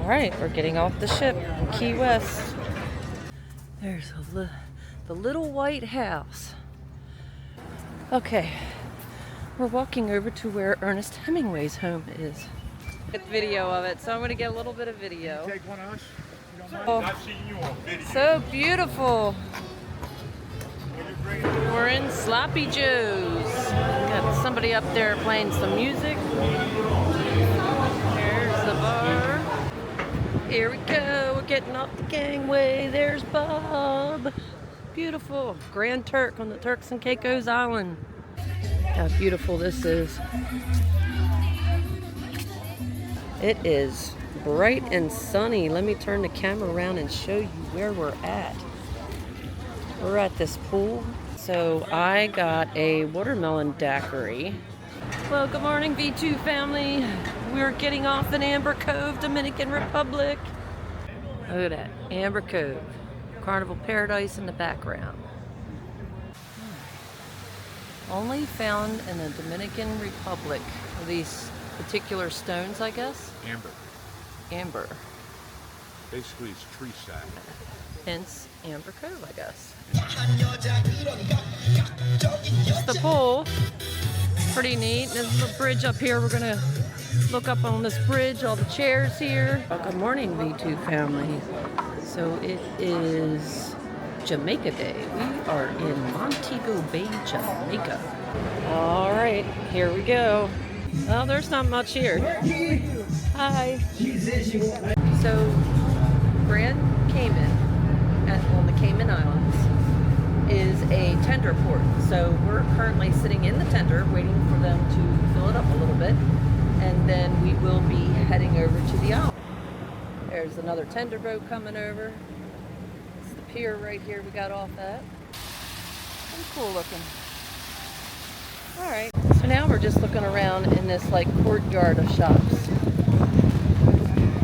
All right, we're getting off the ship in Key West. There's the little white house. Okay, we're walking over to where Ernest Hemingway's home is. Get video of it, so I'm gonna get a little bit of video. Take one of us. Oh, so beautiful. We're in Sloppy Joe's. Got somebody up there playing some music. There's the bar. Here we go. We're getting off the gangway. There's Bob. Beautiful. Grand Turk on the Turks and Caicos Island. How beautiful this is. It is bright and sunny. Let me turn the camera around and show you where we're at. We're at this pool. So I got a watermelon daiquiri. Well, good morning, V2 family. We're getting off in Amber Cove, Dominican Republic. Look at that, Amber Cove. Carnival Paradise in the background. Only found in the Dominican Republic. These particular stones, I guess? Amber. Basically, it's tree sap. Hence, Amber Cove, I guess. It's the pool. Pretty neat. There's a bridge up here. We're gonna look up on this bridge, all the chairs here. Well, good morning, V2 family. So it is Jamaica Day. We are in Montego Bay, Jamaica. All right, here we go. Well, there's not much here. Hi. So, Grand Cayman, on the Cayman Islands, is a tender port. So we're currently sitting in the tender, waiting for them to fill it up a little bit, and then we will be heading over to the island. There's another tender boat coming over. It's the pier right here we got off at. Pretty cool looking. All right, so now we're just looking around in this like courtyard of shops.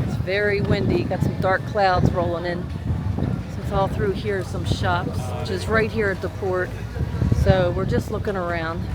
It's very windy, got some dark clouds rolling in. So it's all through here, some shops, which is right here at the port. So we're just looking around.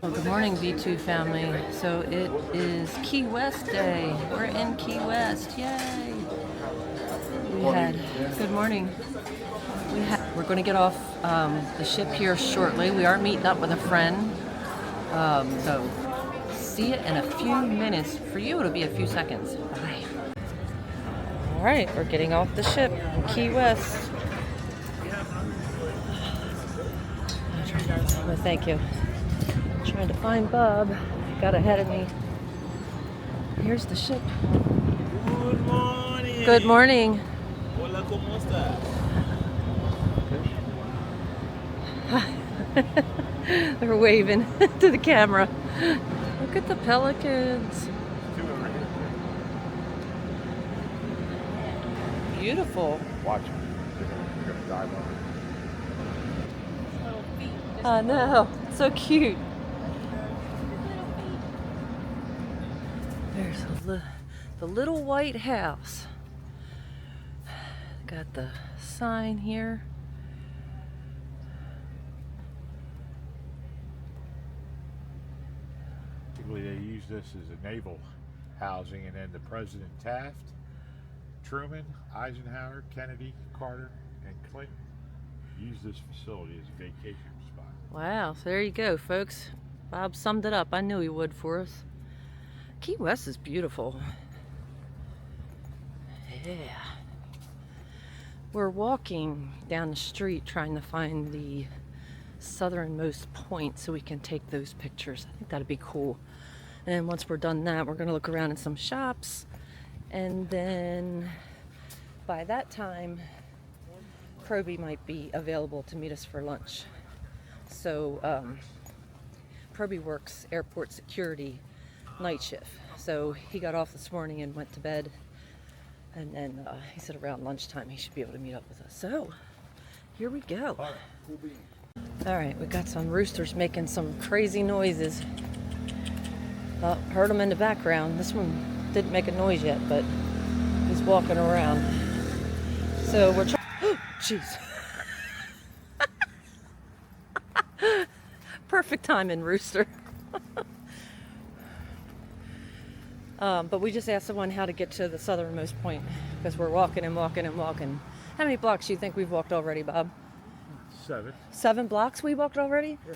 Good morning, V2 family. So it is Key West Day. We're in Key West. Yay! Good morning. We're going to get off the ship here shortly. We are meeting up with a friend. So see you in a few minutes. For you, it'll be a few seconds. Bye. All right, we're getting off the ship in Key West. Well, thank you. Trying to find Bob. Got ahead of me. Here's the ship. Good morning. Good morning. Hola, ¿cómo estás? They're waving to the camera. Look at the pelicans. Beautiful. Watch them. They're gonna dive on it. I know. So cute. There's the little white house. Got the sign here. Typically, they use this as a naval housing, and then the President Taft, Truman, Eisenhower, Kennedy, Carter, and Clinton used this facility as a vacation spot. Wow, so there you go, folks. Bob summed it up. I knew he would for us. Key West is beautiful. Yeah. We're walking down the street trying to find the southernmost point so we can take those pictures. I think that'd be cool. And then once we're done that, we're gonna look around in some shops. And then by that time, Proby might be available to meet us for lunch. So Proby works airport security night shift. So he got off this morning and went to bed. And then he said around lunchtime he should be able to meet up with us. So here we go. All right, we got some roosters making some crazy noises. Heard him in the background. This one didn't make a noise yet, but he's walking around. So we're trying. Jeez. Perfect timing, Rooster. But we just asked someone how to get to the southernmost point because we're walking and walking and walking. How many blocks do you think we've walked already, Bob? 7. 7 blocks we walked already? Yeah.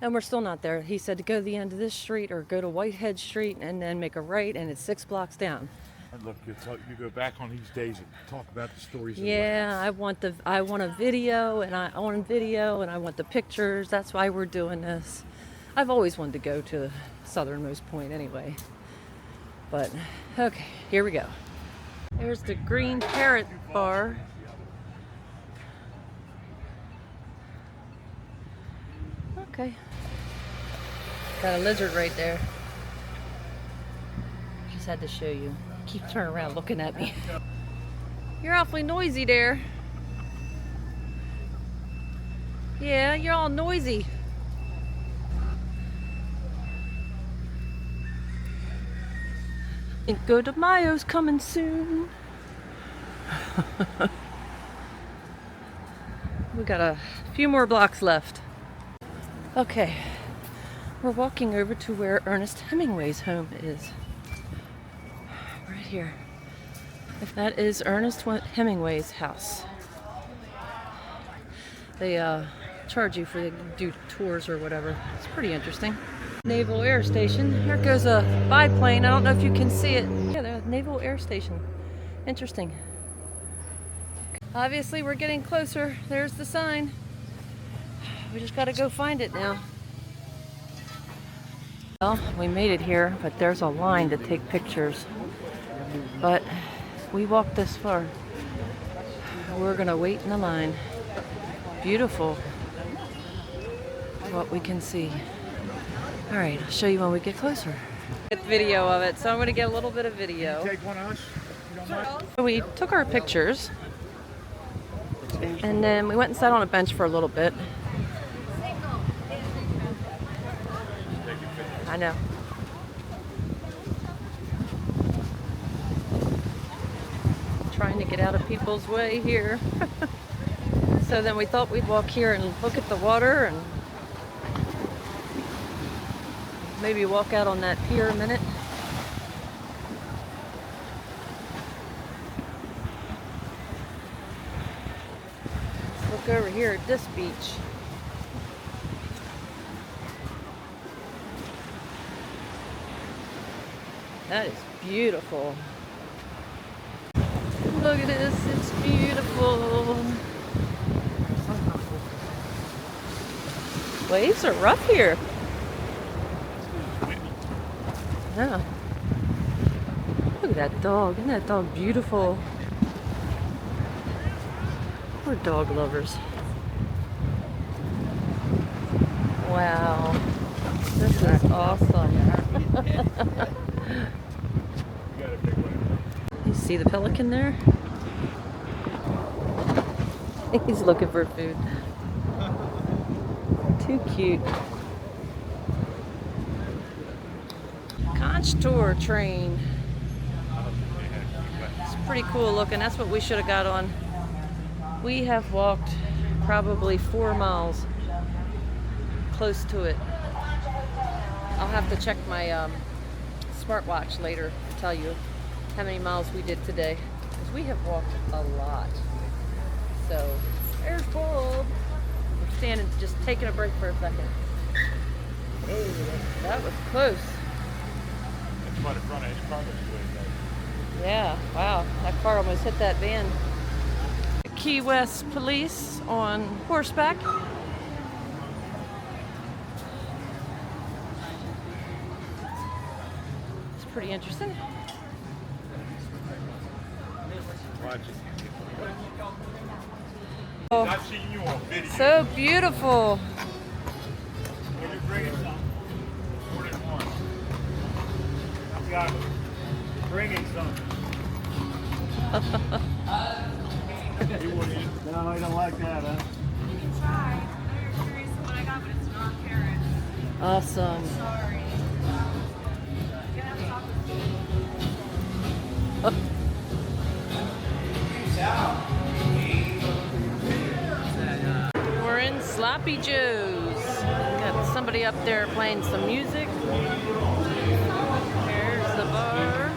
And we're still not there. He said to go to the end of this street or go to Whitehead Street and then make a right, and it's 6 blocks down. And look, you go back on these days and talk about the stories. Yeah, I want a video, and I want video, and I want the pictures. That's why we're doing this. I've always wanted to go to the southernmost point anyway. But okay, here we go. There's the Green Parrot Bar. Okay. Got a lizard right there. Just had to show you. Keep turning around looking at me. You're awfully noisy there. Yeah, you're all noisy. Cinco de Mayo's coming soon. We got a few more blocks left. Okay, we're walking over to where Ernest Hemingway's home is. Right here. That is Ernest Hemingway's house. They charge you for do tours or whatever. It's pretty interesting. Naval Air Station. Here goes a biplane. I don't know if you can see it. Yeah, the Naval Air Station. Interesting. Obviously, we're getting closer. There's the sign. We just got to go find it now. Well, we made it here, but there's a line to take pictures. But we walked this far. We're gonna wait in the line. Beautiful. What we can see. All right, I'll show you when we get closer. Get video of it, so I'm gonna get a little bit of video. Take one of us. You don't mind? We took our pictures, and then we went and sat on a bench for a little bit. I know. Trying to get out of people's way here. So then we thought we'd walk here and look at the water and maybe walk out on that pier a minute. Let's look over here at this beach. That is beautiful. Look at this, it's beautiful. Waves are rough here. Yeah. Look at that dog. Isn't that dog beautiful? We're dog lovers. Wow. This is awesome. You see the pelican there? He's looking for food. Too cute. Conch tour train. It's pretty cool looking. That's what we should have got on. We have walked probably 4 miles. Close to it. I'll have to check my smartwatch later to tell you how many miles we did today, because we have walked a lot. So there's Paul. We're standing, just taking a break for a second. Hey, that was close. That's right in front of his car. Yeah, wow, that car almost hit that van. Key West police on horseback. It's pretty interesting. Oh, I've seen you on video. so beautiful. When you're bringing some, more than one. I've got bringing some. You wouldn't. No, I don't like that, huh? You can try. I know you're curious what I got, but it's not carrots. Awesome. Sorry. We're in Sloppy Joe's. Got somebody up there playing some music. There's the bar.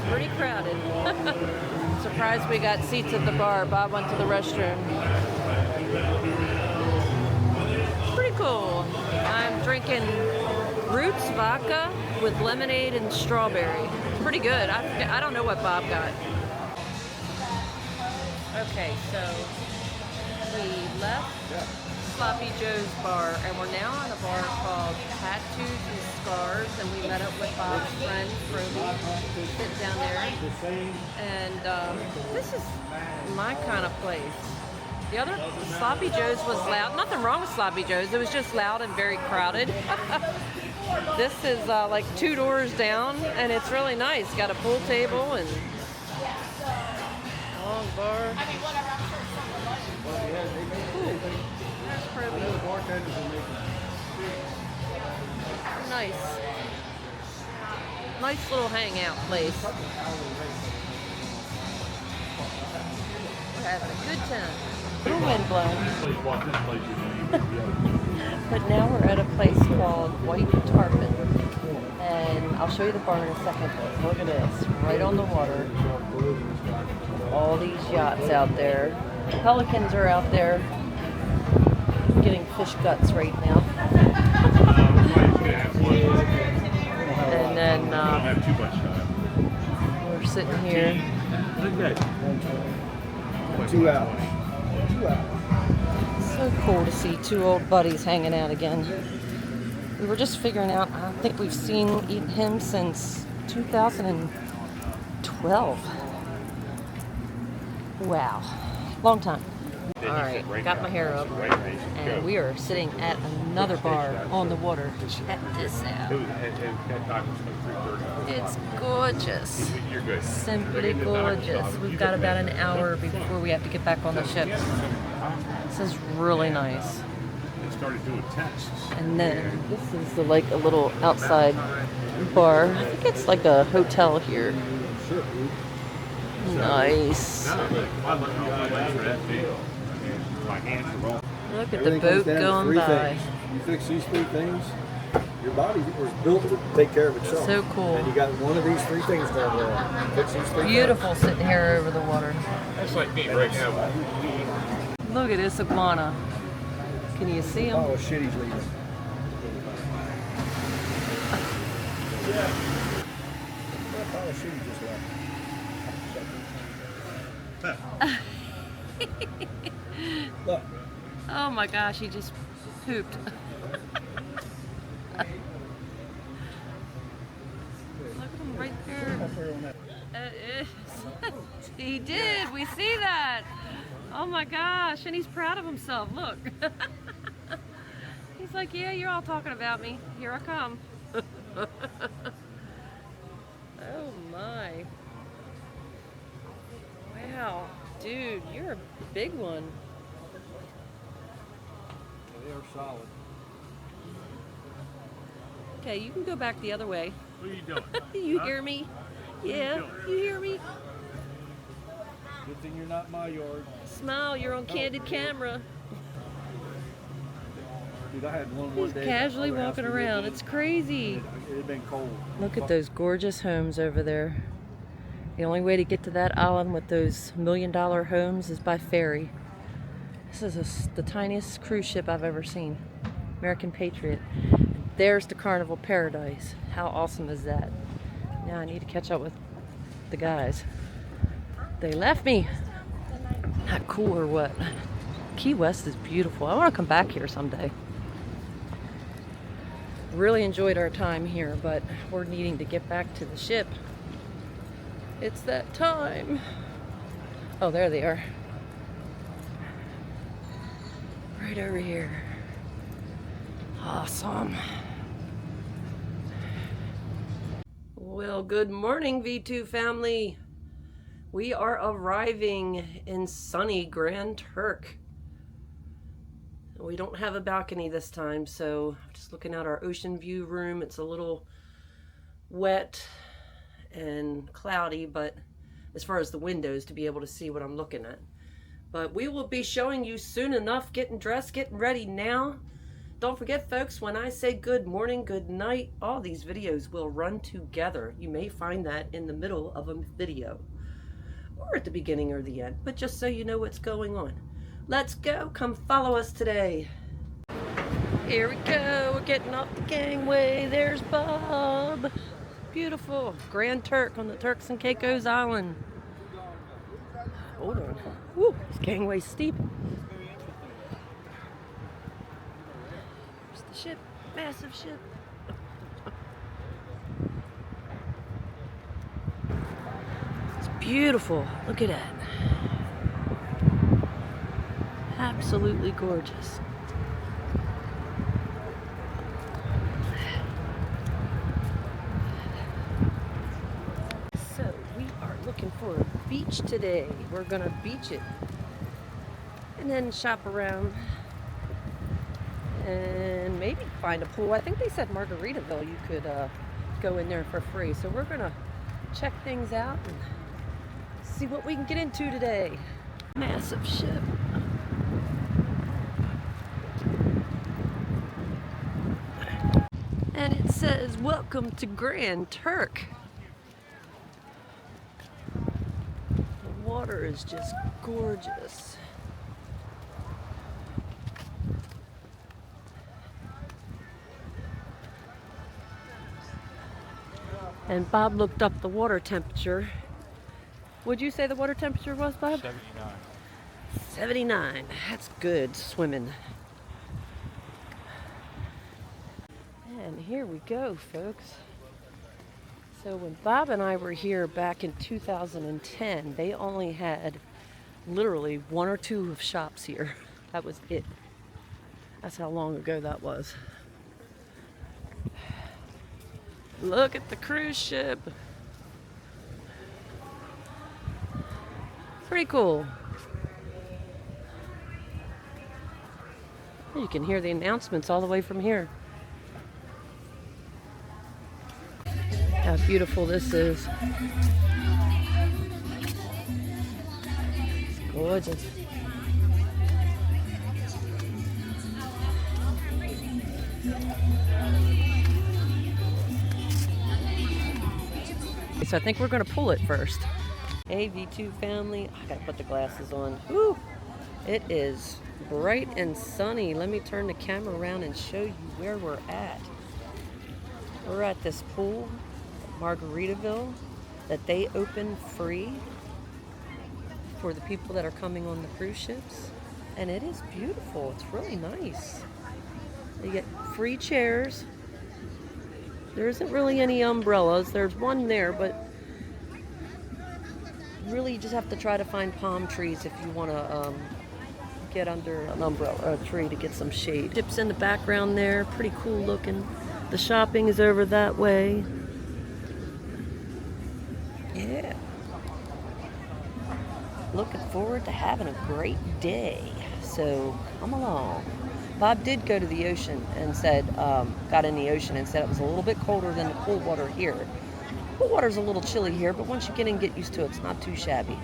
Pretty crowded. Surprised we got seats at the bar. Bob went to the restroom. Pretty cool. I'm drinking Roots vodka with lemonade and strawberry. Pretty good. I don't know what Bob got. Okay, so we left Sloppy Joe's bar and we're now on a bar called Tattoos and Scars, and we met up with Bob's friend Roby, sitting down there. And this is my kind of place. The other Sloppy Joe's was loud. Nothing wrong with Sloppy Joe's. It was just loud and very crowded. This is like 2 doors down, and it's really nice. Got a pool table and long bar. Ooh, there's Proby. Nice. Nice little hangout place. We're having a good time. A little wind blowing. But now we're at a place called White Tarpon. And I'll show you the bar in a second. But look at this. Right on the water. All these yachts out there. Pelicans are out there getting fish guts right now. And then we're sitting here. 2 hours. So cool to see 2 old buddies hanging out again. We were just figuring out, I think we've seen him since 2012. Wow. Long time. Alright, got my hair up, and we are sitting at another bar on the water. Check this out. It's gorgeous. Simply gorgeous. We've got about an hour before we have to get back on the ship. This is really nice. And then this is the, like a little outside bar. I think it's like a hotel here. Nice. Look at the boat going by. You fix these 3 things, your body was built to take care of itself. So cool. And you got one of these 3 things down there. Fix these 3 Beautiful sitting here over the water. That's like me right now. Look at this iguana. Can you see him? Oh shit, he's leaving. Oh shit, he just left. Look. Oh my gosh, he just pooped. Look at him right there. He did. We see that. Oh my gosh, and he's proud of himself. Look. He's like, yeah, you're all talking about me. Here I come. Oh my. Wow. Dude, you're a big one. They are solid. Okay, you can go back the other way. What are you doing? You hear me? Yeah, you hear me? Good thing you're not in my yard. Smile, you're on candid camera. Dude, I had one He's day. casually walking around. It's crazy. It had been cold. Look at those gorgeous homes over there. The only way to get to that island with those $1 million homes is by ferry. This is the tiniest cruise ship I've ever seen. American Patriot. There's the Carnival Paradise. How awesome is that? Now I need to catch up with the guys. They left me. Not cool or what? Key West is beautiful. I want to come back here someday. Really enjoyed our time here, but we're needing to get back to the ship. It's that time. Oh, there they are. Right over here. Awesome. Well, good morning, V2 family. We are arriving in sunny Grand Turk. We don't have a balcony this time, so I'm just looking out our ocean view room. It's a little wet and cloudy, but as far as the windows to be able to see what I'm looking at. But we will be showing you soon enough, getting dressed, getting ready now. Don't forget, folks, when I say good morning, good night, all these videos will run together. You may find that in the middle of a video or at the beginning or the end, but just so you know what's going on. Let's go. Come follow us today. Here we go. We're getting off the gangway. There's Bob. Beautiful. Grand Turk on the Turks and Caicos Island. Hold on. Woo, this gangway's steep. There's the ship. Massive ship. It's beautiful. Look at that. Absolutely gorgeous. So we are looking for a beach today. We're gonna beach it and then shop around and maybe find a pool. I think they said Margaritaville you could go in there for free. So we're gonna check things out and see what we can get into today. Massive ship. And it says, welcome to Grand Turk. The water is just gorgeous. And Bob looked up the water temperature. Would you say the water temperature was, Bob? 79. 79. That's good swimming. And here we go, folks. So when Bob and I were here back in 2010, they only had literally one or two of shops here. That was it. That's how long ago that was. Look at the cruise ship. Pretty cool. You can hear the announcements all the way from here. How beautiful this is. It's gorgeous. So I think we're going to pull it first. Hey, V2 family. I got to put the glasses on. Woo! It is bright and sunny. Let me turn the camera around and show you where we're at. We're at this pool, Margaritaville, that they open free for the people that are coming on the cruise ships. And it is beautiful. It's really nice. You get free chairs. There isn't really any umbrellas. There's one there, but really you just have to try to find palm trees if you want to get under an umbrella or a tree to get some shade. Ships in the background there, pretty cool looking. The shopping is over that way. Yeah. Looking forward to having a great day. So come along. Bob did go to the ocean and said, got in the ocean and said it was a little bit colder than the pool water here. Pool water's a little chilly here, but once you get in and get used to it, it's not too shabby.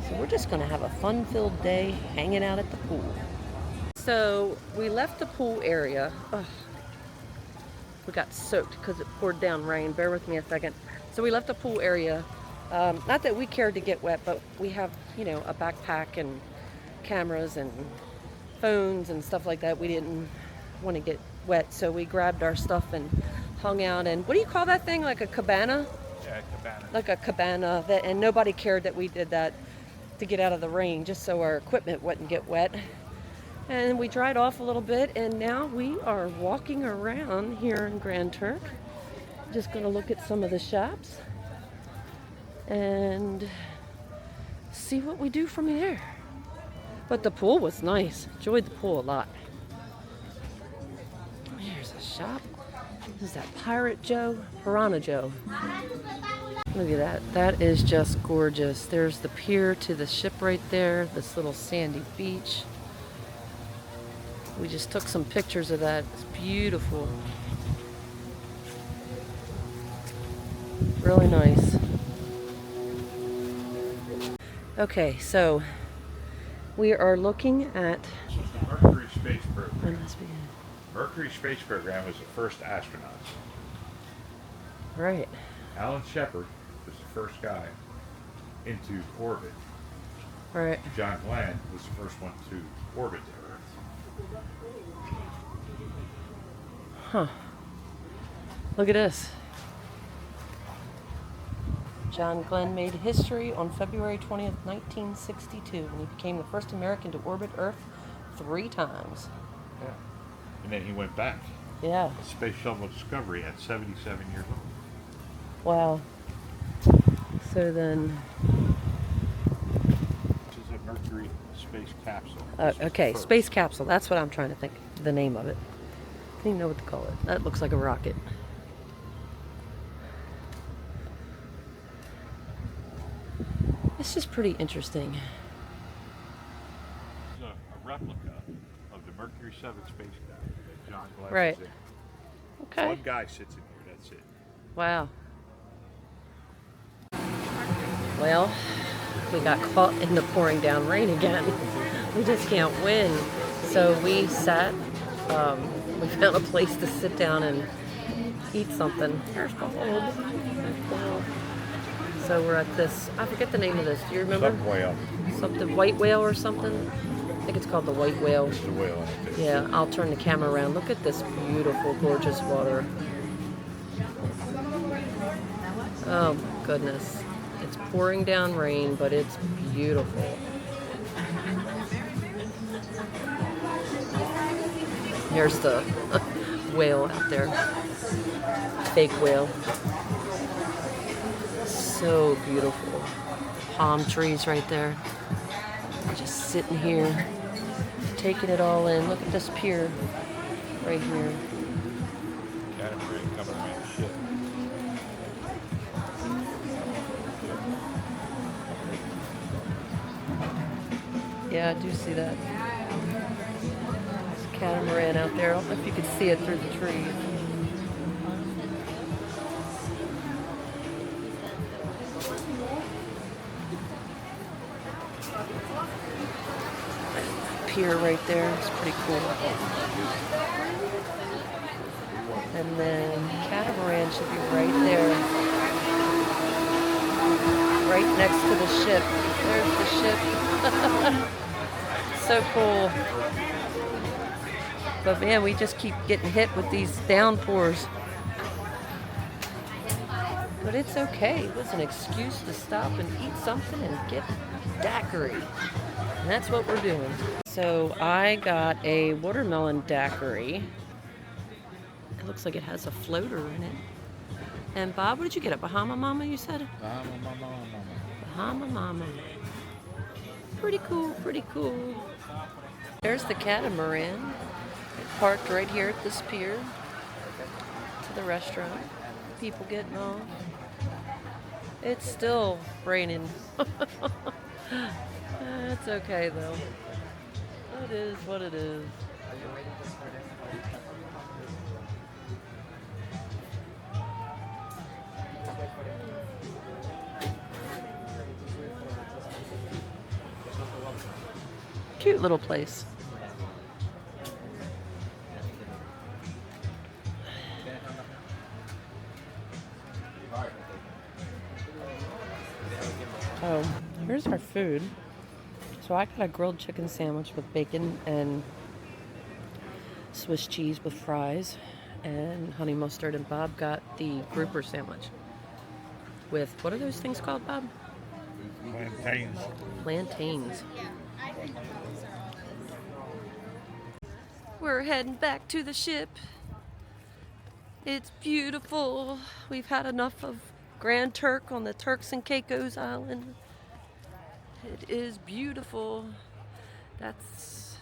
So we're just gonna have a fun-filled day hanging out at the pool. So we left the pool area. Ugh. We got soaked because it poured down rain. Bear with me a second. So we left the pool area. Not that we cared to get wet, but we have, you know, a backpack and cameras and phones and stuff like that. We didn't want to get wet, so we grabbed our stuff and hung out. And what do you call that thing? Like a cabana? Yeah, cabana. Like a cabana. And nobody cared that we did that to get out of the rain, just so our equipment wouldn't get wet. And we dried off a little bit, and now we are walking around here in Grand Turk. Just going to look at some of the shops and see what we do from here. But the pool was nice. Enjoyed the pool a lot. Here's a shop. Is that Pirate Joe? Piranha Joe. Look at that. That is just gorgeous. There's the pier to the ship right there. This little sandy beach. We just took some pictures of that. It's beautiful. Really nice. Okay, so we are looking at The Mercury space program. must be Mercury space program was the first astronauts. right. Alan Shepard was the first guy into orbit. Right. John Glenn was the first one to orbit the Earth. Huh. Look at this. John Glenn made history on February 20th, 1962, when he became the first American to orbit Earth 3 times. Yeah. And then he went back. Yeah. Space Shuttle Discovery at 77 years old. Wow. So then, This is a Mercury space capsule. okay, space capsule. That's what I'm trying to think. The name of it. I don't even know what to call it. That looks like a rocket. It's just pretty interesting. It's a replica of the Mercury 7 spacecraft that John Glenn Right. was in. Okay. One guy sits in here, that's it. Wow. Well, we got caught in the pouring down rain again. We just can't win. So we sat, we found a place to sit down and eat something. There's the bulb. So we're at this, I forget the name of this. Do you remember? Some whale. Something, white whale or something? I think it's called the white whale. There's the whale in it. Yeah, I'll turn the camera around. Look at this beautiful, gorgeous water. Oh my goodness. It's pouring down rain, but it's beautiful. Here's the whale out there. Fake whale. So beautiful. Palm trees right there. Just sitting here, taking it all in. Look at this pier right here. Catamaran coming around the ship. Yeah, I do see that. There's a catamaran out there. I don't know if you can see it through the trees. Pier right there. It's pretty cool. And then catamaran should be right there. Right next to the ship. There's the ship. So cool. But man, we just keep getting hit with these downpours. But it's okay. It was an excuse to stop and eat something and get daiquiri. And that's what we're doing. So I got a watermelon daiquiri. It looks like it has a floater in it. And Bob, what did you get? A Bahama Mama, you said? Bahama Mama. Pretty cool, pretty cool. There's the catamaran. It parked right here at this pier to the restaurant. People getting off. It's still raining. It's okay though. It is what it is. Cute little place. Oh, here's our food. So I got a grilled chicken sandwich with bacon and Swiss cheese with fries and honey mustard, and Bob got the grouper sandwich with, what are those things called, Bob? Plantains. Plantains. We're heading back to the ship. It's beautiful. We've had enough of Grand Turk on the Turks and Caicos Island. It is beautiful. That's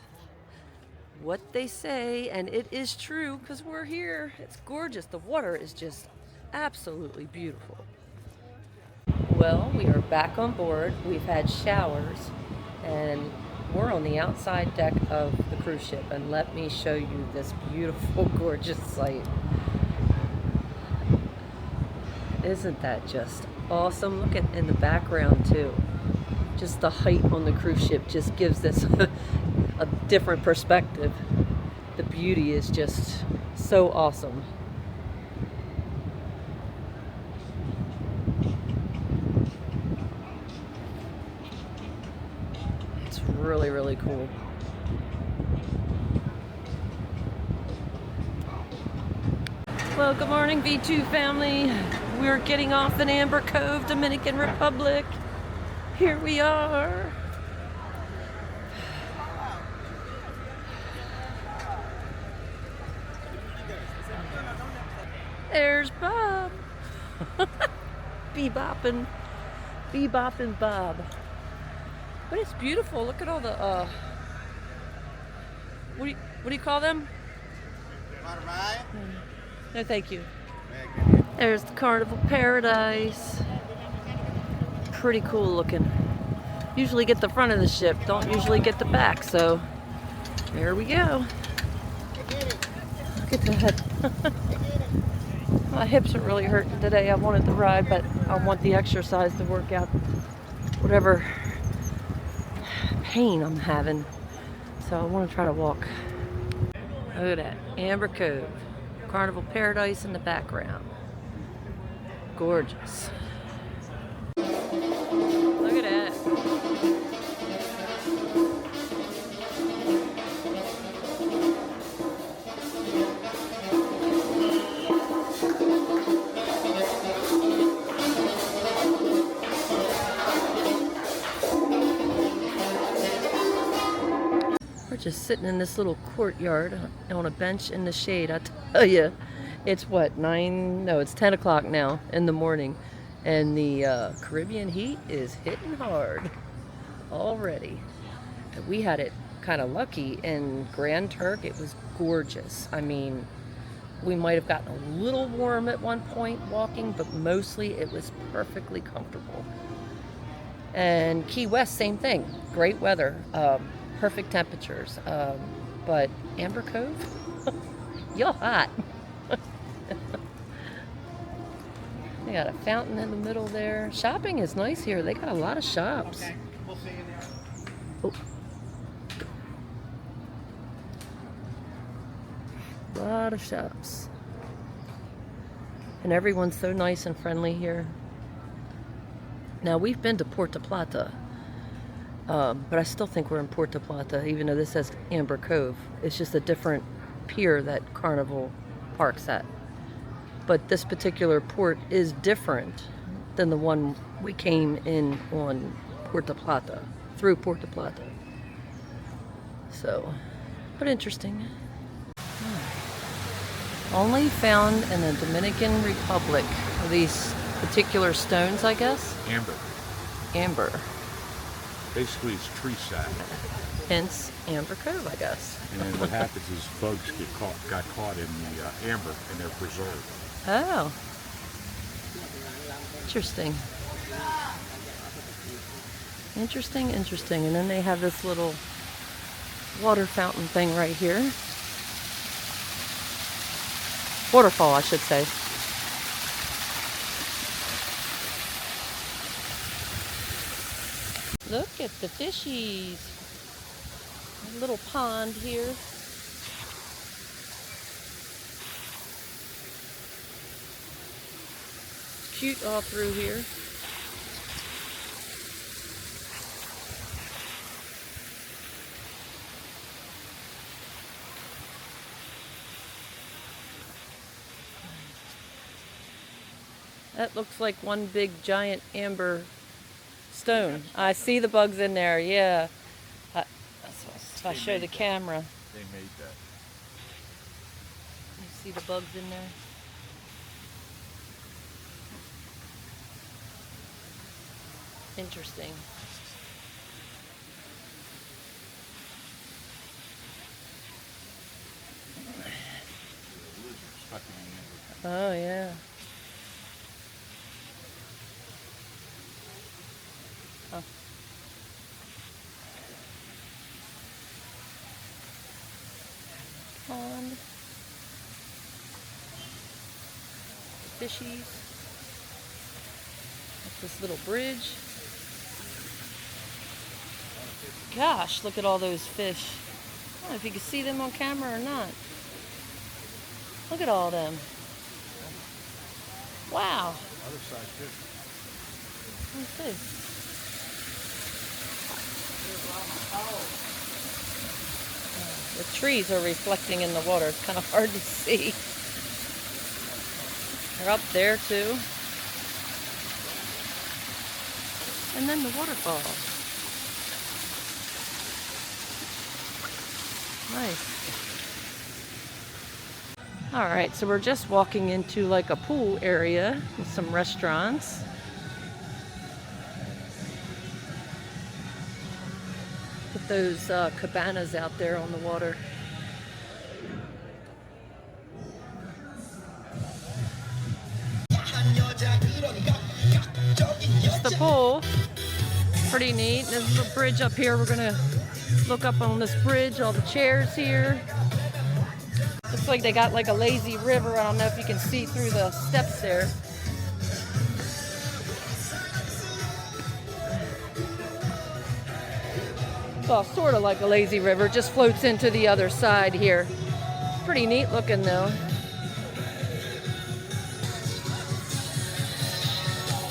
what they say, and it is true because we're here. It's gorgeous. The water is just absolutely beautiful. Well, we are back on board. We've had showers, and we're on the outside deck of the cruise ship, and let me show you this beautiful, gorgeous sight. Isn't that just awesome? Look at in the background too. Just the height on the cruise ship just gives this a different perspective. The beauty is just so awesome. It's really, really cool. Well, good morning, V2 family. We're getting off in Amber Cove, Dominican Republic. Here we are. There's Bob. Bebopping Bob. But it's beautiful. Look at all the what do you call them? No, thank you. There's the Carnival Paradise. Pretty cool looking. Usually get the front of the ship, don't usually get the back, so there we go. Look at that. My hips are really hurting today. I wanted to ride, but I want the exercise to work out whatever pain I'm having. So I want to try to walk. Look at that. Amber Cove. Carnival Paradise in the background. Gorgeous. Look at that. We're just sitting in this little courtyard on a bench in the shade. I tell you, it's what, 9? No, it's 10 o'clock now in the morning. And the Caribbean heat is hitting hard already. We had it kind of lucky in Grand Turk. It was gorgeous. I mean, we might have gotten a little warm at one point walking, but mostly it was perfectly comfortable. And Key West, same thing. Great weather. Perfect temperatures. But Amber Cove, you're hot. They got a fountain in the middle there. Shopping is nice here. They got a lot of shops. Okay, we'll see you there. A lot of shops. And everyone's so nice and friendly here. Now, we've been to Puerto Plata. But I still think we're in Puerto Plata, even though this says Amber Cove. It's just a different pier that Carnival parks at. But this particular port is different than the one we came in on Puerto Plata, through Puerto Plata. So, but interesting. Only found in the Dominican Republic are these particular stones, I guess? Amber. Basically, it's tree sap. Hence, Amber Cove, I guess. And then what happens is bugs got caught in the amber and they're preserved. Oh. Interesting. Interesting. And then they have this little water fountain thing right here. Waterfall, I should say. Look at the fishies. A little pond here. Cute all through here. That looks like one big giant amber stone. I see the bugs in there, yeah. If I show the camera. They made that. You see the bugs in there? Interesting. Oh, yeah. Huh. Pond. Fishies. this little bridge. Gosh, look at all those fish. I don't know if you can see them on camera or not. Look at all of them. Wow. Other side too. Let's see. The trees are reflecting in the water. It's kind of hard to see. They're up there too. And then the waterfall. Nice. All right, so we're just walking into like a pool area with some restaurants. With those cabanas out there on the water. It's the pool. Pretty neat. There's a bridge up here. We're gonna look up on this bridge, all the chairs here. Looks like they got like a lazy river. I don't know if you can see through the steps there. Well, sort of like a lazy river, just floats into the other side here. Pretty neat looking though.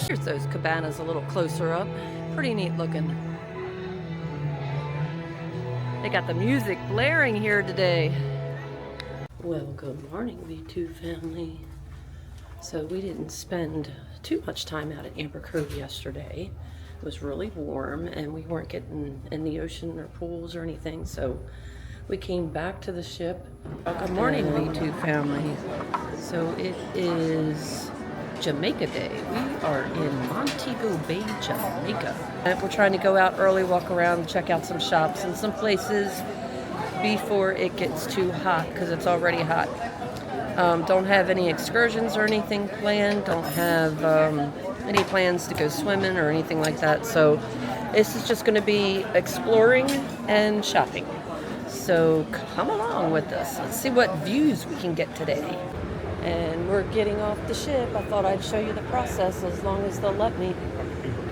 Here's those cabanas a little closer up. Pretty neat looking. They got the music blaring here today. Well, good morning, V2 family. So we didn't spend too much time out at Amber Cove yesterday. It was really warm and we weren't getting in the ocean or pools or anything, so we came back to the ship. Good morning, V2 family. So it is Jamaica Day. We are in Montego Bay, Jamaica. And we're trying to go out early, walk around, check out some shops and some places before it gets too hot, because it's already hot. Don't have any excursions or anything planned. Don't have any plans to go swimming or anything like that. So this is just going to be exploring and shopping. So come along with us. Let's see what views we can get today. And we're getting off the ship. I thought I'd show you the process as long as they'll let me.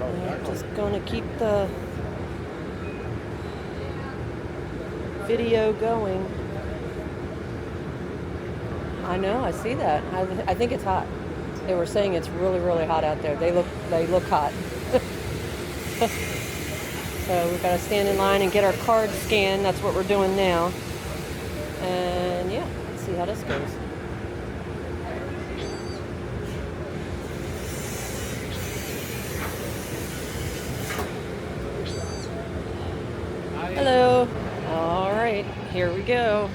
I'm just going to keep the video going. I know, I see that. I think it's hot. They were saying it's really, really hot out there. They look hot. So we've got to stand in line and get our card scanned. That's what we're doing now. And yeah, let's see how this goes. Hello. All right, here we go.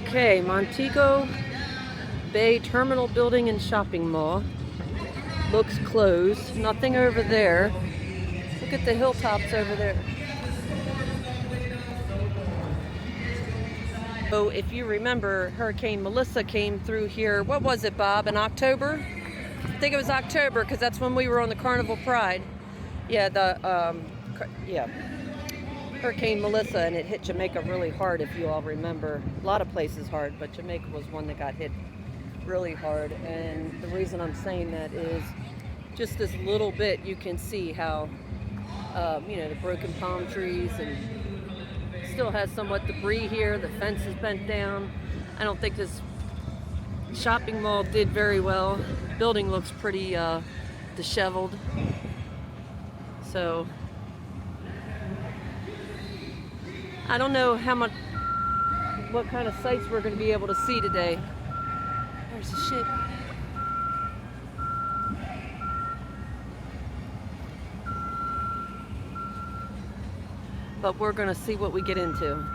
Okay, Montego Bay Terminal Building and Shopping Mall. Looks closed. Nothing over there. Look at the hilltops over there. So if you remember, Hurricane Melissa came through here. What was it, Bob? In October? I think it was October, because that's when we were on the Carnival Pride. Yeah, Hurricane Melissa, and it hit Jamaica really hard, if you all remember. A lot of places hard, but Jamaica was one that got hit really hard. And the reason I'm saying that is just this little bit, you can see how, the broken palm trees, and still has somewhat debris here. The fence is bent down. I don't think this shopping mall did very well. Building looks pretty disheveled. So I don't know what kind of sights we're going to be able to see today. There's the ship. But we're going to see what we get into.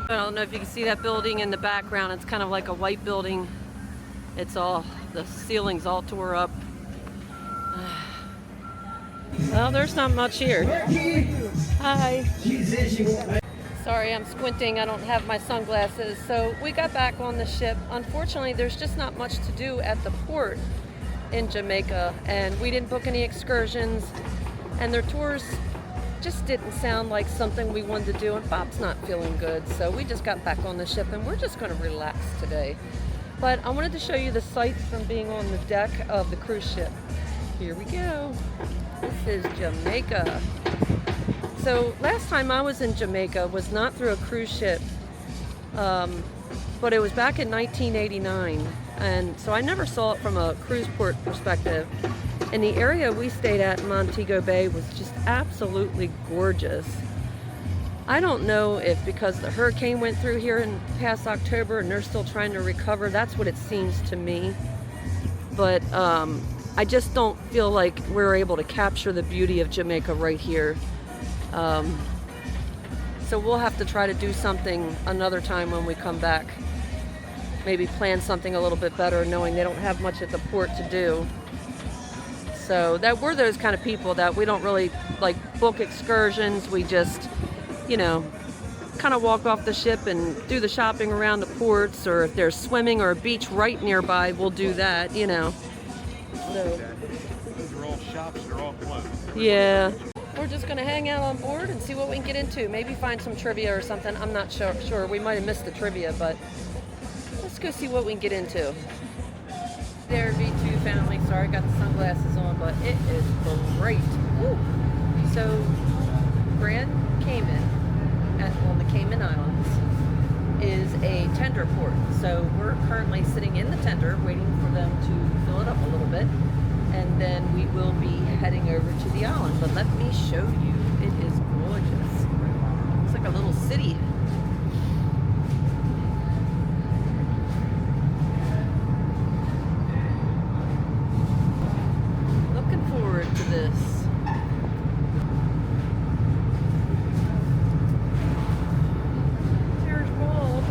I don't know if you can see that building in the background. It's kind of like a white building. The ceiling's all tore up. Well, there's not much here. Hi. Sorry, I'm squinting. I don't have my sunglasses. So we got back on the ship. Unfortunately, there's just not much to do at the port in Jamaica, and we didn't book any excursions, and their tours just didn't sound like something we wanted to do, and Bob's not feeling good, so we just got back on the ship, and we're just going to relax today. But I wanted to show you the sights from being on the deck of the cruise ship. Here we go. This is Jamaica. So last time I was in Jamaica was not through a cruise ship, but it was back in 1989. And so I never saw it from a cruise port perspective. And the area we stayed at in Montego Bay was just absolutely gorgeous. I don't know if because the hurricane went through here in past October and they're still trying to recover, that's what it seems to me. But I just don't feel like we're able to capture the beauty of Jamaica right here. So we'll have to try to do something another time when we come back. Maybe plan something a little bit better, knowing they don't have much at the port to do. So that we're those kind of people that we don't really like book excursions. We just, you know, kind of walk off the ship and do the shopping around the ports, or if there's swimming or a beach right nearby, we'll do that, you know. So, Those are all shops, they're all closed. yeah. We're just going to hang out on board and see what we can get into. Maybe find some trivia or something. I'm not sure. We might have missed the trivia, but let's go see what we can get into. There, V2 family. Sorry, I got the sunglasses on, but it is great. Woo. So, Grand Cayman, on the Cayman Islands, is a tender port. So we're currently sitting in the tender, waiting for them to fill it up a little bit, and then we will be heading over to the island. But let me show you. It is gorgeous. It's like a little city. Looking forward to this. There's Bob.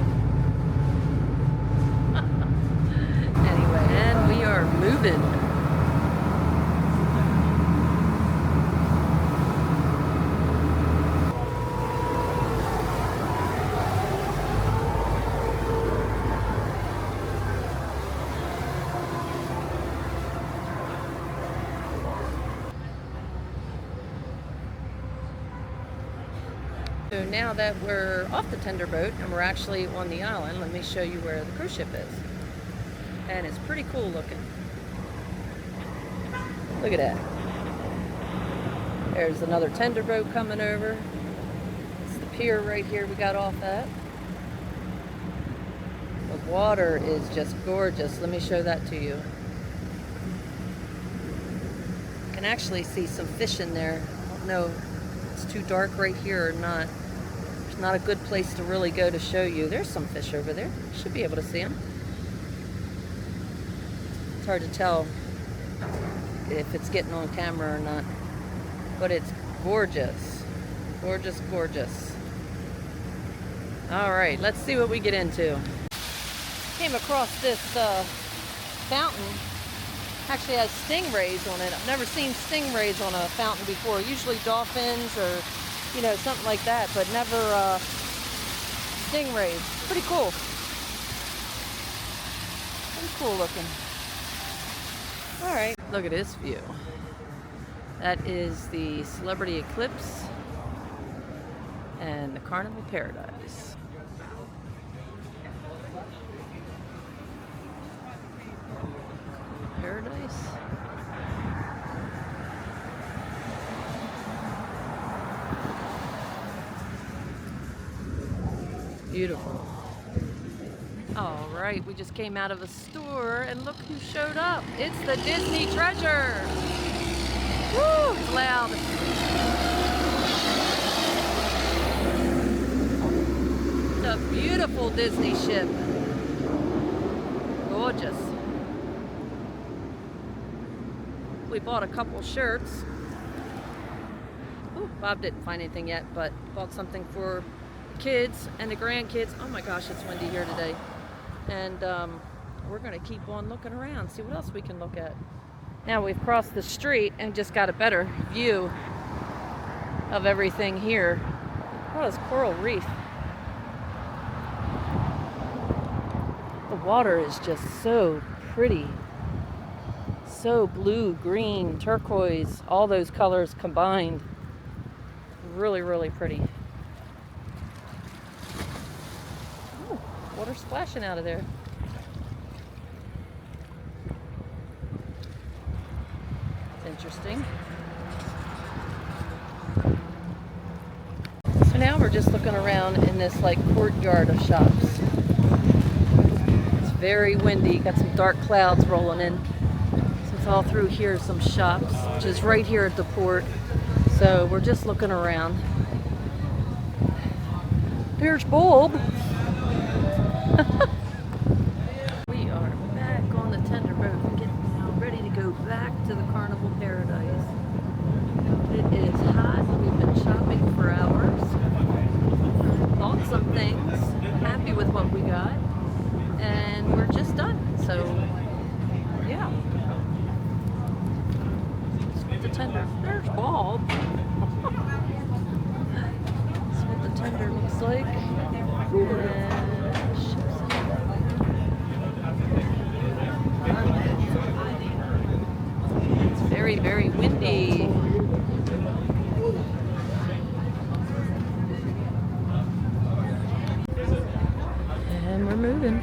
Anyway, and we are moving. So now that we're off the tender boat and we're actually on the island, let me show you where the cruise ship is. And it's pretty cool looking. Look at that. There's another tender boat coming over. It's the pier right here we got off at. The water is just gorgeous. Let me show that to you. You can actually see some fish in there. I don't know if it's too dark right here or not. It's not a good place to really go to show you. There's some fish over there. You should be able to see them. It's hard to tell if it's getting on camera or not, but it's gorgeous. Gorgeous, gorgeous. All right, let's see what we get into. Came across this fountain. Actually has stingrays on it. I've never seen stingrays on a fountain before. Usually dolphins or, you know, something like that, but never stingrays. Pretty cool. Pretty cool looking. All right, look at this view. That is the Celebrity Eclipse and the Carnival Paradise. Paradise. Beautiful. All right, we just came out of a store and look who showed up. It's the Disney Treasure. Woo, it's loud. It's a beautiful Disney ship. Gorgeous. We bought a couple shirts. Ooh, Bob didn't find anything yet, but bought something for the kids and the grandkids. Oh my gosh, it's windy here today. And we're gonna keep on looking around, see what else we can look at. Now we've crossed the street and just got a better view of everything here. What is coral reef? The water is just so pretty. So blue, green, turquoise, all those colors combined. Really, really pretty. Ooh, water splashing out of there. interesting. So now we're just looking around in this like courtyard of shops. It's very windy, got some dark clouds rolling in. So it's all through here, some shops, which is right here at the port. So we're just looking around. There's Bulb. We are back on the tender boat. We're getting now ready to go back to the Carnival Paradise. It is hot. We've been shopping for hours. Bought some things. Happy with what we got. And we're just done. So, yeah. That's what the tender. There's Bulb. That's what the tender looks like. It's very, very windy. And we're moving.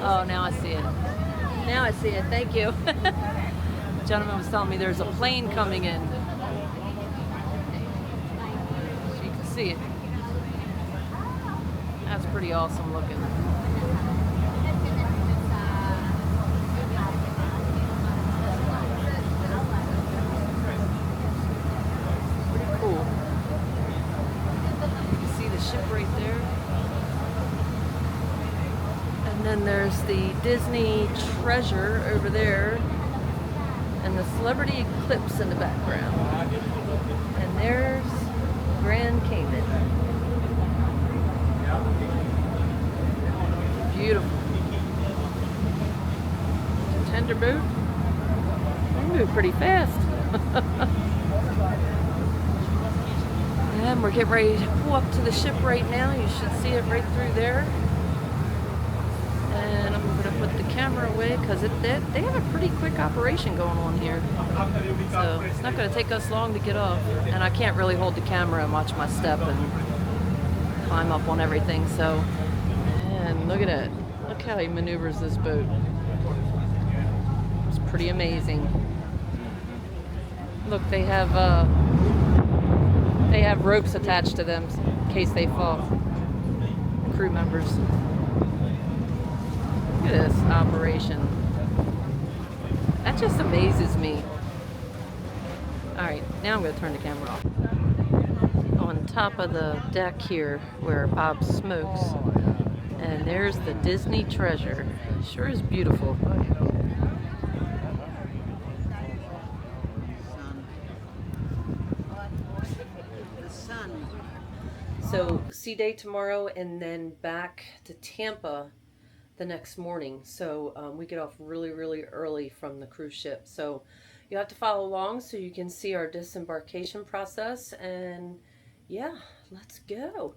Oh, now I see it. Now I see it. Thank you. The gentleman was telling me there's a plane coming in. So you can see it. That's pretty awesome looking. Pretty cool. You can see the ship right there. And then there's the Disney Treasure over there, and the Celebrity Eclipse in the background. And there's Grand Cayman. Beautiful. Tender boat. They move pretty fast. And we're getting ready to pull up to the ship right now. You should see it right through there. And I'm going to put the camera away because they have a pretty quick operation going on here. So it's not going to take us long to get off. And I can't really hold the camera and watch my step and climb up on everything. So, and look at it. Look how he maneuvers this boat. It's pretty amazing. Look, they have ropes attached to them in case they fall. Crew members. Look at this operation. That just amazes me. Alright, now I'm going to turn the camera off. On top of the deck here where Bob smokes. And there's the Disney Treasure. Sure is beautiful. So, sea day tomorrow and then back to Tampa the next morning. So we get off really, really early from the cruise ship. So you have to follow along so you can see our disembarkation process. And yeah, let's go.